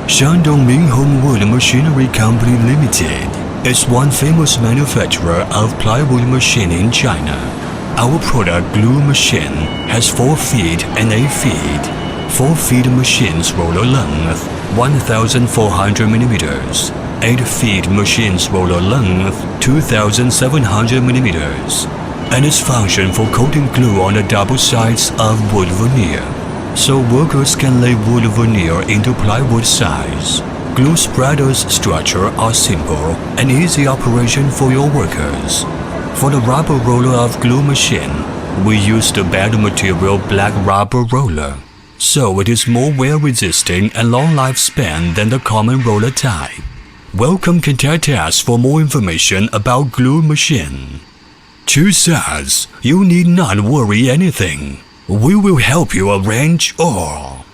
Shandong MINGHUNG Wood Machinery Company Limited is one famous manufacturer of plywood machine in China. Our product glue machine has 4 feet and 8 feet. 4 feet machine's roller length 1,400 millimeters. 8 feet machine's roller length 2,700 millimeters. And its function for coating glue on the double sides of wood veneer, so workers can lay wood veneer into plywood size. Glue spreaders structure are simple and easy operation for your workers. For the rubber roller of glue machine, we use the better material black rubber roller, so it is more wear-resistant and long lifespan than the common roller type. Welcome, contact us for more information about glue machine. Choose us, you need not worry anything. We will help you arrange all.